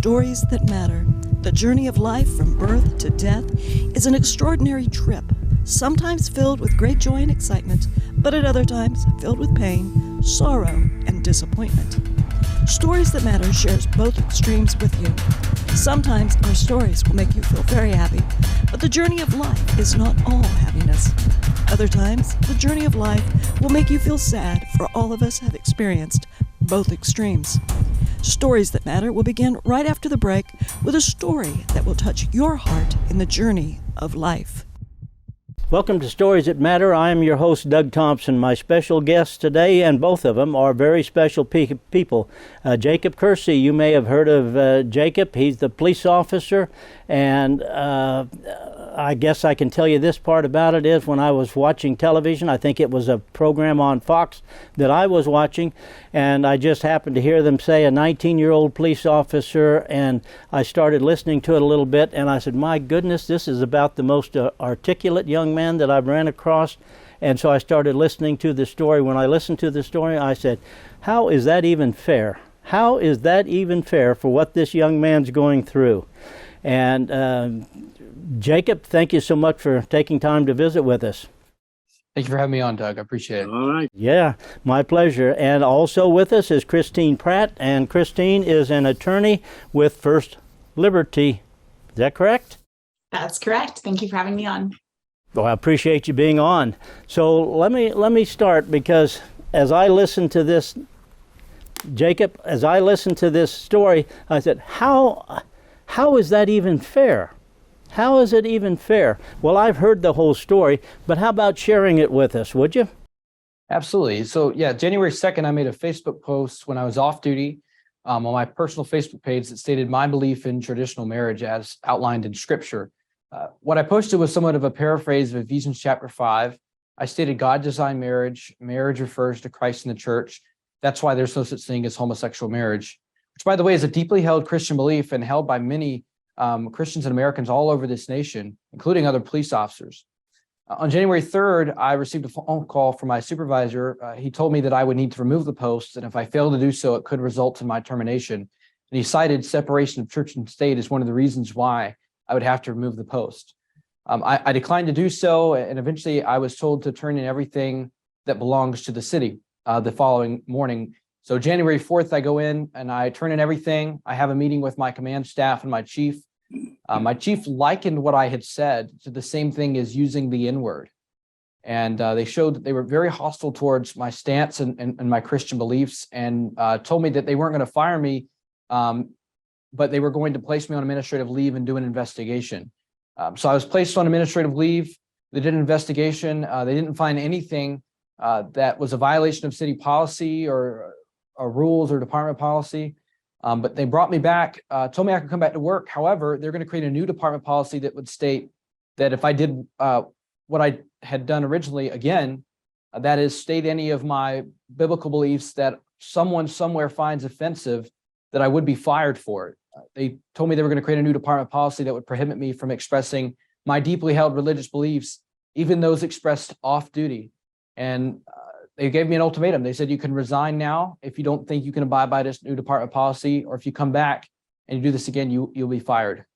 Stories that matter. The journey of life from birth to death is an extraordinary trip, sometimes filled with great joy and excitement, but at other times filled with pain, sorrow, and disappointment. Stories That Matter shares both extremes with you. Sometimes our stories will make you feel very happy, but the journey of life is not all happiness. Other times, the journey of life will make you feel sad, for all of us have experienced both extremes. Stories That Matter will begin right after the break with a story that will touch your heart in the journey of life. Welcome to Stories That Matter. I am your host, Doug Thompson. My special guests today, and both of them, are very special people. Jacob Kersey, you may have heard of Jacob. He's the police officer, and I guess I can tell you this part about it is when I was watching television, I think it was a program on Fox that I was watching, and I just happened to hear them say a 19-year-old police officer, and I started listening to it a little bit, and I said, my goodness, this is about the most articulate young man that I've ran across. And so I started listening to the story. When I listened to the story, I said, how is that even fair? How is that even fair for what this young man's going through? And Jacob, thank you so much for taking time to visit with us. Thank you for having me on, Doug. I appreciate it. All right. Yeah, my pleasure. And also with us is Christine Pratt, and Christine is an attorney with First Liberty. Is that correct? That's correct. Thank you for having me on. Well, I appreciate you being on. So let me start, because as I listened to this, Jacob, as I listened to this story, I said, how is that even fair? How is it even fair? Well, I've heard the whole story, but how about sharing it with us, would you? Absolutely. So yeah, January 2nd, I made a Facebook post when I was off duty on my personal Facebook page that stated my belief in traditional marriage as outlined in Scripture. What I posted was somewhat of a paraphrase of Ephesians chapter 5. I stated God designed marriage. Marriage refers to Christ and the church. That's why there's no such thing as homosexual marriage, which, by the way, is a deeply held Christian belief and held by many Christians and Americans all over this nation, including other police officers. On January 3rd, I received a phone call from my supervisor. He told me that I would need to remove the post, and if I failed to do so, it could result in my termination. And he cited separation of church and state as one of the reasons why I would have to remove the post. I declined to do so, and eventually I was told to turn in everything that belongs to the city the following morning. So January 4th, I go in and I turn in everything. I have a meeting with my command staff and my chief. My chief likened what I had said to the same thing as using the N-word. And they showed that they were very hostile towards my stance and my Christian beliefs, and told me that they weren't going to fire me, but they were going to place me on administrative leave and do an investigation. So I was placed on administrative leave. They did an investigation. They didn't find anything that was a violation of city policy or rules or department policy. But they brought me back, told me I could come back to work. However, they're going to create a new department policy that would state that if I did what I had done originally again, that is, state any of my biblical beliefs that someone somewhere finds offensive, that I would be fired for it. They told me they were going to create a new department policy that would prohibit me from expressing my deeply held religious beliefs, even those expressed off duty. And they gave me an ultimatum. They said, you can resign now if you don't think you can abide by this new department policy, or if you come back and you do this again, you'll be fired.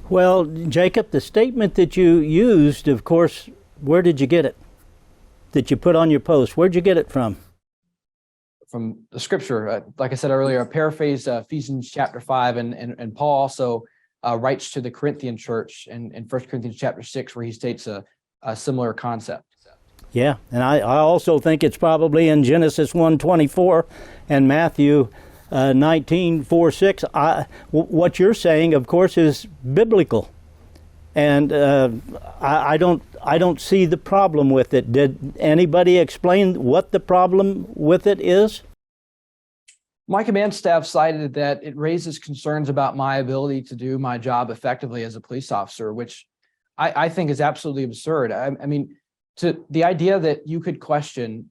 Well, Jacob, the statement that you used, of course, where did you get it? That you put on your post, where'd you get it from? From the Scripture. Like I said earlier, I paraphrased Ephesians chapter 5, and Paul also writes to the Corinthian church in 1 Corinthians chapter 6, where he states a similar concept. Yeah, and I also think it's probably in Genesis 1:24 and Matthew 19:4-6. What you're saying, of course, is biblical, and I don't see the problem with it. Did anybody explain what the problem with it is? My command staff cited that it raises concerns about my ability to do my job effectively as a police officer, which I think is absolutely absurd. I mean, to the idea that you could question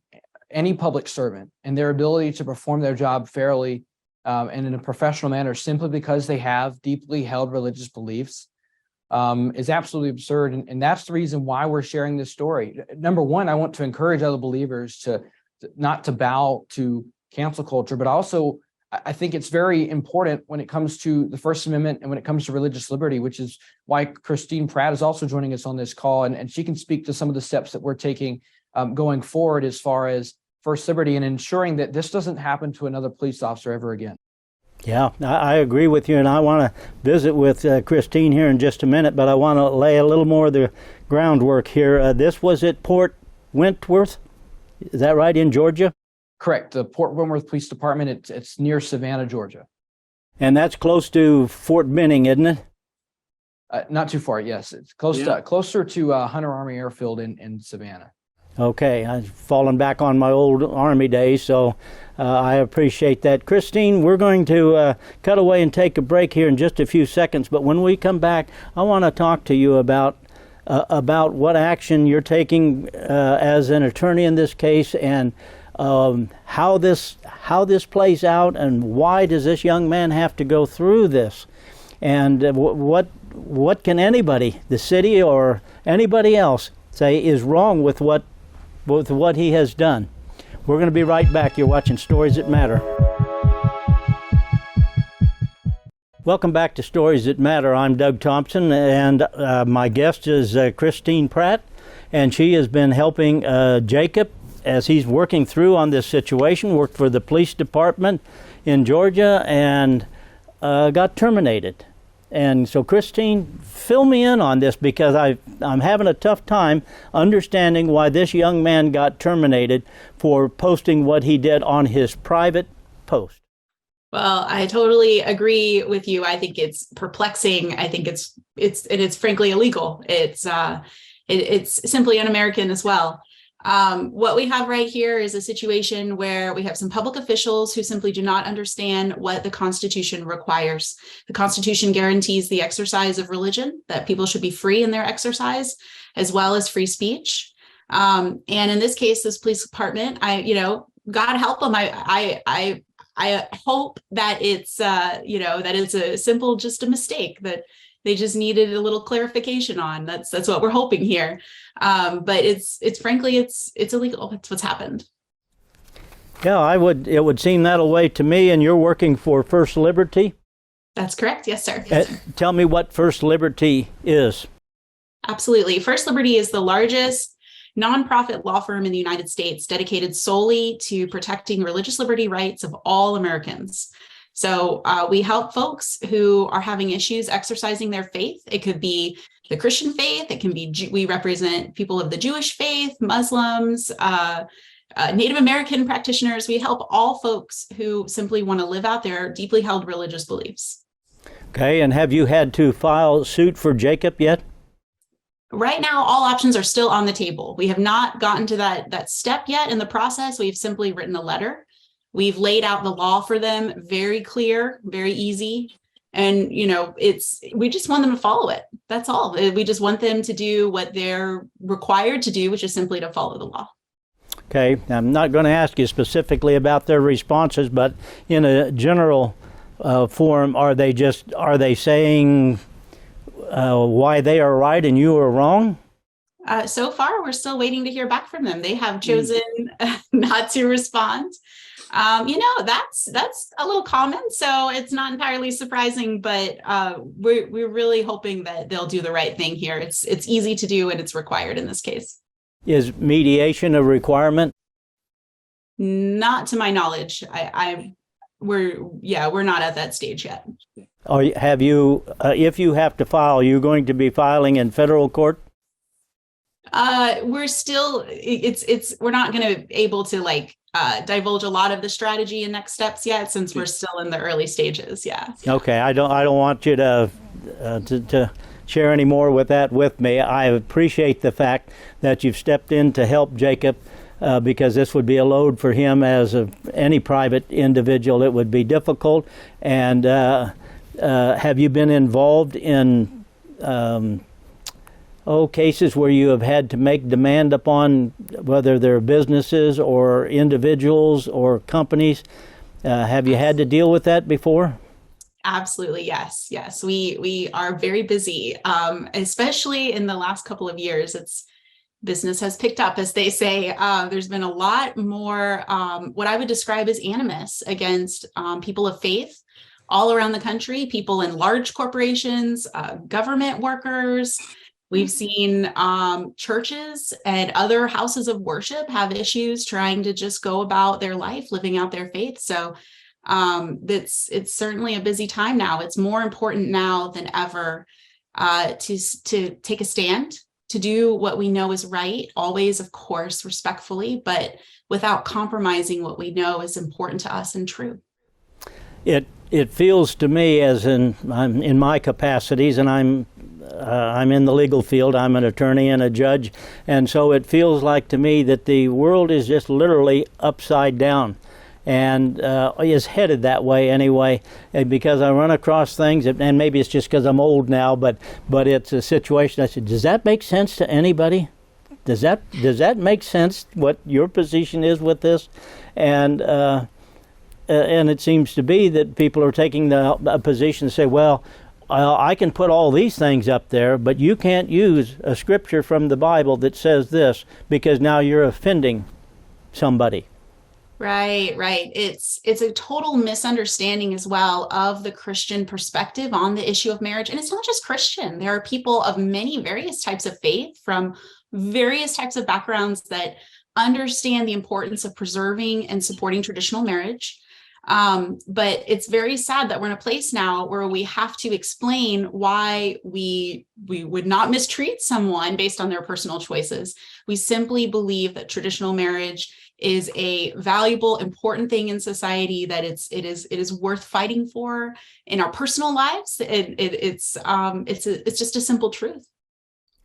any public servant and their ability to perform their job fairly and in a professional manner simply because they have deeply held religious beliefs is absolutely absurd. And that's the reason why we're sharing this story. Number one, I want to encourage other believers to not to bow to cancel culture, but also I think it's very important when it comes to the First Amendment and when it comes to religious liberty, which is why Christine Pratt is also joining us on this call. And she can speak to some of the steps that we're taking going forward as far as First Liberty and ensuring that this doesn't happen to another police officer ever again. Yeah, I agree with you, and I want to visit with Christine here in just a minute, but I want to lay a little more of the groundwork here. This was at Port Wentworth, is that right, in Georgia? Correct. The Port Wentworth Police Department, it's near Savannah, Georgia. And that's close to Fort Benning, isn't it? Not too far, yes. It's closer to Hunter Army Airfield in Savannah. Okay, I've fallen back on my old Army days, so I appreciate that. Christine, we're going to cut away and take a break here in just a few seconds, but when we come back, I want to talk to you about what action you're taking as an attorney in this case, and how this plays out, and why does this young man have to go through this, and what can anybody, the city or anybody else, say is wrong with what he has done. We're going to be right back. You're watching Stories That Matter. Welcome back to Stories That Matter. I'm Doug Thompson, and my guest is Christine Pratt, and she has been helping Jacob as he's working through on this situation. Worked for the police department in Georgia and got terminated. And so, Christine, fill me in on this, because I'm having a tough time understanding why this young man got terminated for posting what he did on his private post. Well, I totally agree with you. I think it's perplexing. I think it's frankly illegal. It's simply un-American as well. What we have right here is a situation where we have some public officials who simply do not understand what the Constitution requires. The Constitution guarantees the exercise of religion, that people should be free in their exercise, as well as free speech. And in this case, this police department, God help them. I hope that it's that it's just a mistake that they just needed a little clarification on. That's what we're hoping here. But it's frankly illegal. That's what's happened. Yeah, it would seem that way to me. And you're working for First Liberty? That's correct. Yes, sir. Tell me what First Liberty is. Absolutely. First Liberty is the largest nonprofit law firm in the United States dedicated solely to protecting religious liberty rights of all Americans. So we help folks who are having issues exercising their faith. It could be the Christian faith. It can be, we represent people of the Jewish faith, Muslims, Native American practitioners. We help all folks who simply want to live out their deeply held religious beliefs. Okay, and have you had to file suit for Jacob yet? Right now, all options are still on the table. We have not gotten to that step yet in the process. We've simply written a letter. We've laid out the law for them, very clear, very easy. And, we just want them to follow it. That's all. We just want them to do what they're required to do, which is simply to follow the law. Okay. I'm not going to ask you specifically about their responses, but in a general form, are they saying why they are right and you are wrong? So far, we're still waiting to hear back from them. They have chosen not to respond. That's a little common, so it's not entirely surprising, but we're really hoping that they'll do the right thing here. It's easy to do and it's required in this case. Is mediation a requirement? Not to my knowledge. We're not at that stage yet. Have you, if you have to file, are you going to be filing in federal court? We're still, we're not going to able to divulge a lot of the strategy and next steps yet, since we're still in the early stages. Yeah. Okay. I don't want you to share any more with that with me. I appreciate the fact that you've stepped in to help Jacob, because this would be a load for him as any private individual. It would be difficult. And have you been involved in cases where you have had to make demand upon whether they're businesses or individuals or companies? Have you had to deal with that before? Absolutely, yes. We are very busy, especially in the last couple of years. business has picked up, as they say. There's been a lot more what I would describe as animus against people of faith all around the country, people in large corporations, government workers. We've seen churches and other houses of worship have issues trying to just go about their life, living out their faith. So it's certainly a busy time now. It's more important now than ever to take a stand, to do what we know is right, always, of course, respectfully, but without compromising what we know is important to us and true. It feels to me, as I'm in my capacities, and I'm in the legal field. I'm an attorney and a judge, and so it feels like to me that the world is just literally upside down, and is headed that way anyway. And because I run across things, and maybe it's just because I'm old now, but it's a situation. I said, does that make sense to anybody? Does that make sense? What your position is with this, and it seems to be that people are taking a position to say, well, I can put all these things up there, but you can't use a scripture from the Bible that says this because now you're offending somebody. Right. It's a total misunderstanding as well of the Christian perspective on the issue of marriage. And it's not just Christian. There are people of many various types of faith from various types of backgrounds that understand the importance of preserving and supporting traditional marriage. But it's very sad that we're in a place now where we have to explain why we would not mistreat someone based on their personal choices. We simply believe that traditional marriage is a valuable, important thing in society, that it is worth fighting for in our personal lives. It's just a simple truth.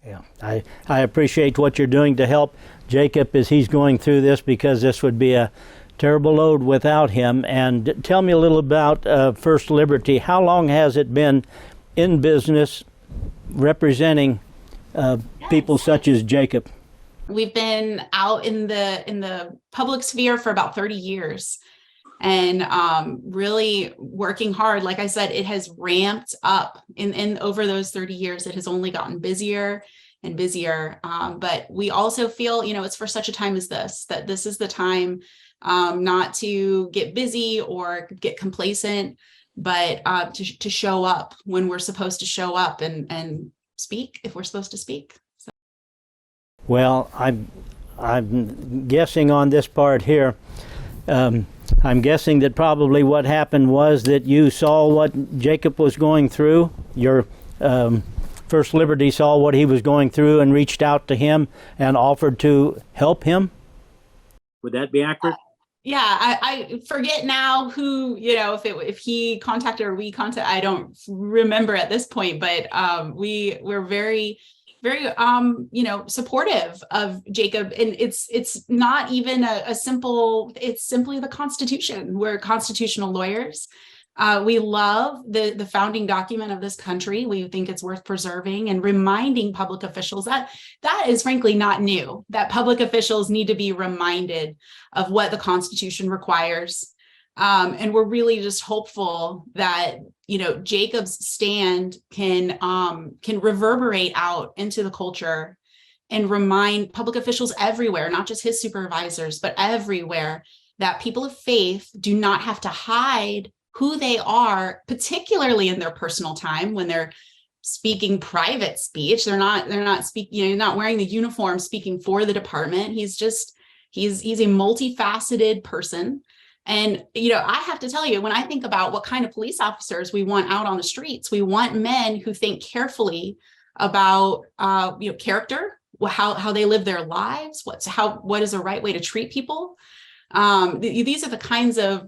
Yeah, I appreciate what you're doing to help Jacob as he's going through this, because this would be a terrible load without him. And tell me a little about First Liberty. How long has it been in business representing people such as Jacob? We've been out in the public sphere for about 30 years and really working hard. Like I said, it has ramped up in over those 30 years. It has only gotten busier and busier. But we also feel, it's for such a time as this, that this is the time not to get busy or get complacent, but to show up when we're supposed to show up and speak if we're supposed to speak. So. Well, I'm guessing on this part here. I'm guessing that probably what happened was that you saw what Jacob was going through. Your First Liberty saw what he was going through and reached out to him and offered to help him. Would that be accurate? Yeah, I forget now who, if he contacted or we contacted, I don't remember at this point, but we're very, very, supportive of Jacob. And it's not even a simple, it's simply the Constitution. We're constitutional lawyers. We love the founding document of this country. We think it's worth preserving and reminding public officials that is frankly not new, that public officials need to be reminded of what the Constitution requires. And we're really just hopeful that, Jacob's stand can reverberate out into the culture and remind public officials everywhere, not just his supervisors, but everywhere, that people of faith do not have to hide who they are, particularly in their personal time when they're speaking private speech. They're not speaking, not wearing the uniform, speaking for the department. He's a multifaceted person. And, I have to tell you, when I think about what kind of police officers we want out on the streets, we want men who think carefully about, character, how they live their lives, what is the right way to treat people. These are the kinds of,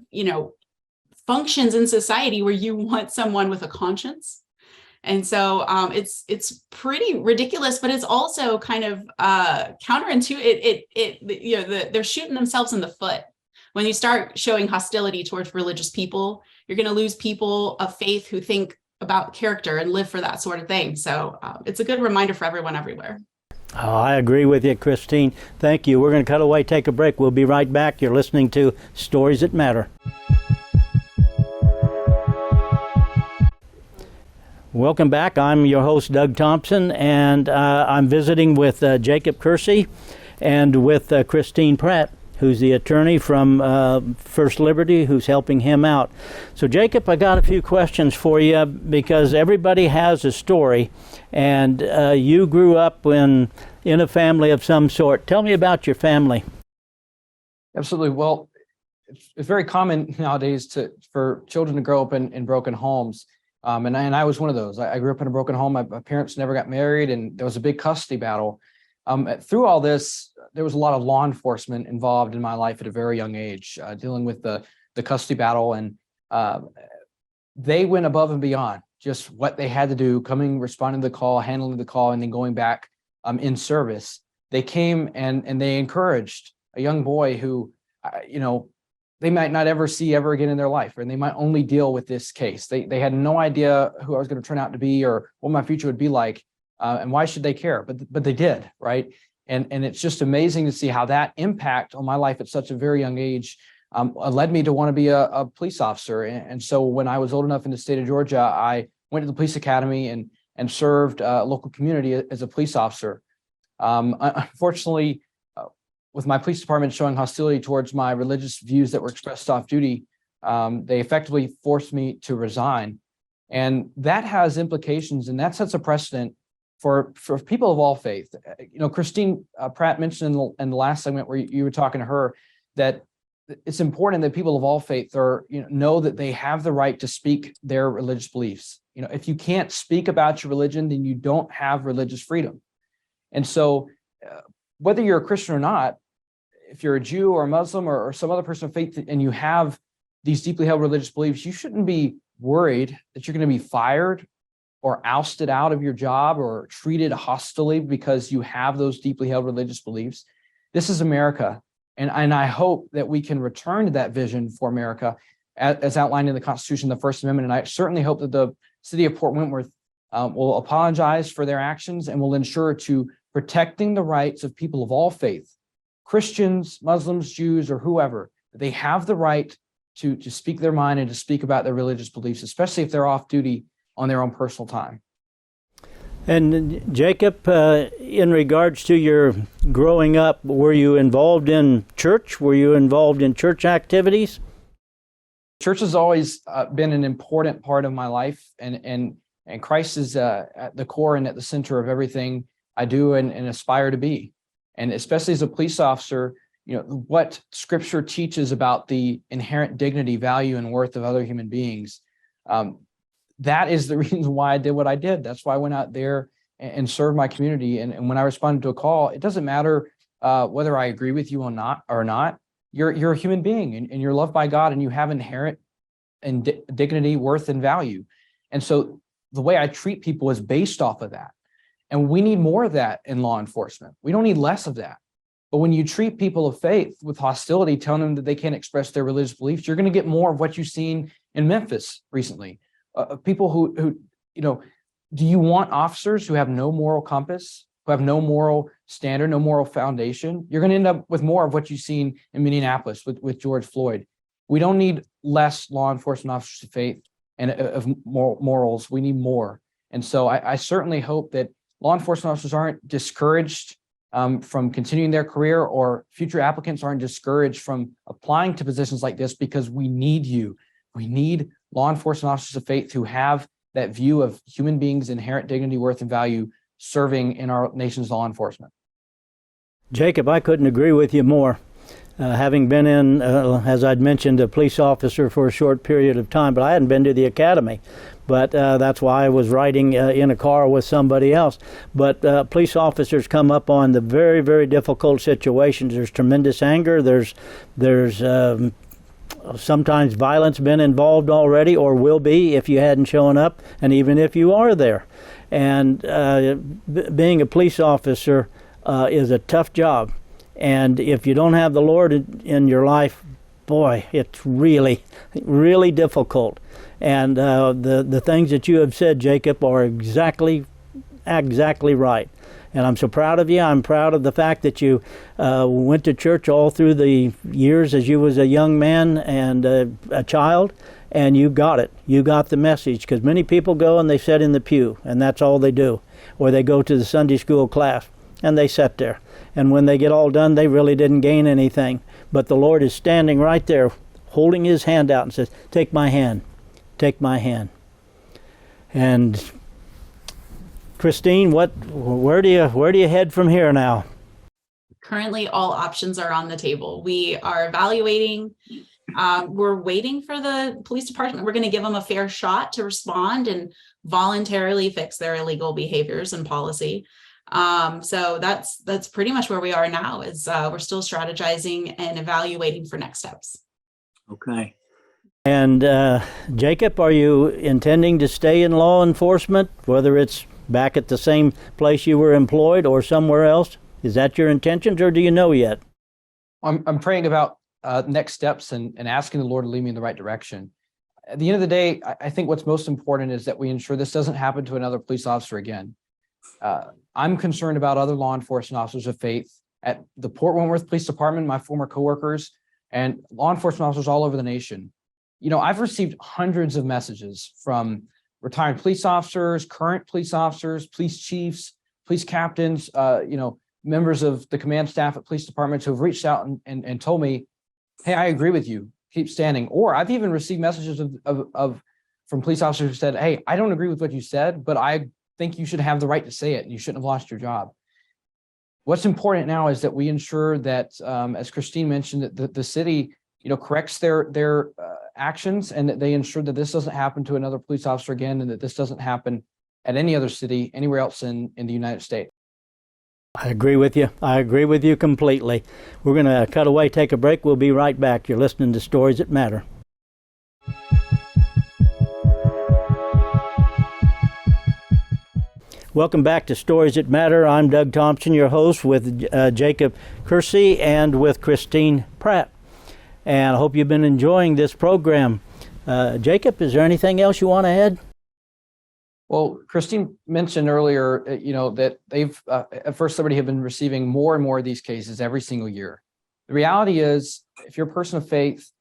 functions in society where you want someone with a conscience. And so it's pretty ridiculous, but it's also kind of counterintuitive. They're shooting themselves in the foot. When you start showing hostility towards religious people, you're going to lose people of faith who think about character and live for that sort of thing. So it's a good reminder for everyone everywhere. Oh, I agree with you, Christine. Thank you. We're going to cut away, take a break. We'll be right back. You're listening to Stories That Matter. Welcome back. I'm your host, Doug Thompson, and I'm visiting with Jacob Kersey and with Christine Pratt, who's the attorney from First Liberty, who's helping him out. So, Jacob, I got a few questions for you because everybody has a story, and you grew up in a family of some sort. Tell me about your family. Absolutely. Well, it's very common nowadays for children to grow up in broken homes. And I was one of those. I grew up in a broken home. My parents never got married, and there was a big custody battle. Through all this, there was a lot of law enforcement involved in my life at a very young age, dealing with the custody battle. And they went above and beyond just what they had to do, responding to the call, handling the call, and then going back in service. They came and they encouraged a young boy who, they might not ever see ever again in their life, and they might only deal with this case. They had no idea who I was going to turn out to be or what my future would be like, and why should they care? But they did, right? And it's just amazing to see how that impact on my life at such a very young age led me to want to be a police officer. And so when I was old enough in the state of Georgia, I went to the police academy and served a local community as a police officer. Unfortunately, with my police department showing hostility towards my religious views that were expressed off duty, they effectively forced me to resign. And that has implications, and that sets a precedent for people of all faith. Christine Pratt mentioned in the last segment where you were talking to her that it's important that people of all faith know that they have the right to speak their religious beliefs. If you can't speak about your religion, then you don't have religious freedom. And so whether you're a Christian or not, if you're a Jew or a Muslim or some other person of faith and you have these deeply held religious beliefs, you shouldn't be worried that you're going to be fired or ousted out of your job or treated hostilely because you have those deeply held religious beliefs. This is America. And I hope that we can return to that vision for America as outlined in the Constitution, the First Amendment. And I certainly hope that the city of Port Wentworth will apologize for their actions and will ensure to protecting the rights of people of all faith, Christians, Muslims, Jews, or whoever. They have the right to speak their mind and to speak about their religious beliefs, especially if they're off duty on their own personal time. And Jacob, in regards to your growing up, were you involved in church? Were you involved in church activities? Church has always been an important part of my life, and Christ is at the core and at the center of everything I do and aspire to be. And especially as a police officer, what Scripture teaches about the inherent dignity, value, and worth of other human beings. That is the reason why I did what I did. That's why I went out there and served my community. And when I responded to a call, it doesn't matter whether I agree with you or not. You're a human being, and you're loved by God, and you have inherent dignity, worth, and value. And so the way I treat people is based off of that. And we need more of that in law enforcement. We don't need less of that. But when you treat people of faith with hostility, telling them that they can't express their religious beliefs, you're going to get more of what you've seen in Memphis recently. People who, do you want officers who have no moral compass, who have no moral standard, no moral foundation? You're going to end up with more of what you've seen in Minneapolis with George Floyd. We don't need less law enforcement officers of faith and of morals. We need more. And so I certainly hope that law enforcement officers aren't discouraged from continuing their career, or future applicants aren't discouraged from applying to positions like this, because we need you. We need law enforcement officers of faith who have that view of human beings' inherent dignity, worth, and value serving in our nation's law enforcement. Jacob, I couldn't agree with you more. Having been in, as I'd mentioned, a police officer for a short period of time, but I hadn't been to the academy. But that's why I was riding in a car with somebody else. But police officers come up on the very, very difficult situations. There's tremendous anger. There's sometimes violence been involved already, or will be if you hadn't shown up, and even if you are there. And being a police officer is a tough job. And if you don't have the Lord in your life, boy, it's really, really difficult. And the things that you have said, Jacob, are exactly right. And I'm so proud of you. I'm proud of the fact that you went to church all through the years as you was a young man and a child, and you got it. You got the message, because many people go and they sit in the pew, and that's all they do. Or they go to the Sunday school class, and they sit there. And when they get all done, they really didn't gain anything. But the Lord is standing right there, holding his hand out and says, take my hand, take my hand. And Christine, where do you head from here now? Currently, all options are on the table. We are evaluating. We're waiting for the police department. We're going to give them a fair shot to respond and voluntarily fix their illegal behaviors and policy. So that's pretty much where we are now. Is we're still strategizing and evaluating for next steps. Okay. And Jacob, are you intending to stay in law enforcement, whether it's back at the same place you were employed or somewhere else? Is that your intentions, or do you know yet? I'm praying about next steps and asking the Lord to lead me in the right direction. At the end of the day, I think what's most important is that we ensure this doesn't happen to another police officer again. I'm concerned about other law enforcement officers of faith at the Port Wentworth Police Department, my former coworkers, and law enforcement officers all over the nation. You know, I've received hundreds of messages from retired police officers, current police officers, police chiefs, police captains, members of the command staff at police departments who have reached out and told me, hey, I agree with you, keep standing. Or I've even received messages from police officers who said, hey, I don't agree with what you said, but I think you should have the right to say it and you shouldn't have lost your job. What's important now is that we ensure that, as Christine mentioned, that the city, corrects their actions, and that they ensure that this doesn't happen to another police officer again, and that this doesn't happen at any other city anywhere else in the United States. I agree with you. I agree with you completely. We're going to cut away, take a break. We'll be right back. You're listening to Stories That Matter. Welcome back to Stories That Matter. I'm Doug Thompson, your host, with Jacob Kersey and with Christine Pratt. And I hope you've been enjoying this program. Jacob, is there anything else you want to add? Well, Christine mentioned earlier, that they've, at First Liberty, have been receiving more and more of these cases every single year. The reality is, if you're a person of faith,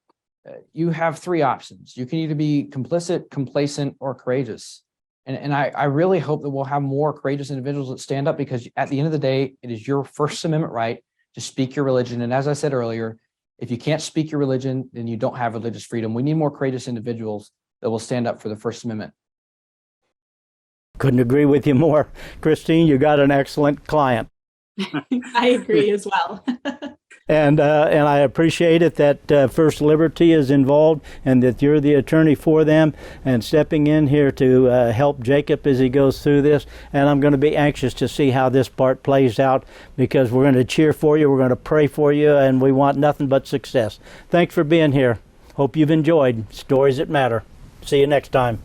you have three options. You can either be complicit, complacent, or courageous. And I really hope that we'll have more courageous individuals that stand up, because at the end of the day, it is your First Amendment right to speak your religion. And as I said earlier, if you can't speak your religion, then you don't have religious freedom. We need more courageous individuals that will stand up for the First Amendment. Couldn't agree with you more. Christine, you got an excellent client. I agree as well. And I appreciate it that First Liberty is involved and that you're the attorney for them and stepping in here to help Jacob as he goes through this. And I'm going to be anxious to see how this part plays out, because we're going to cheer for you, we're going to pray for you, and we want nothing but success. Thanks for being here. Hope you've enjoyed Stories That Matter. See you next time.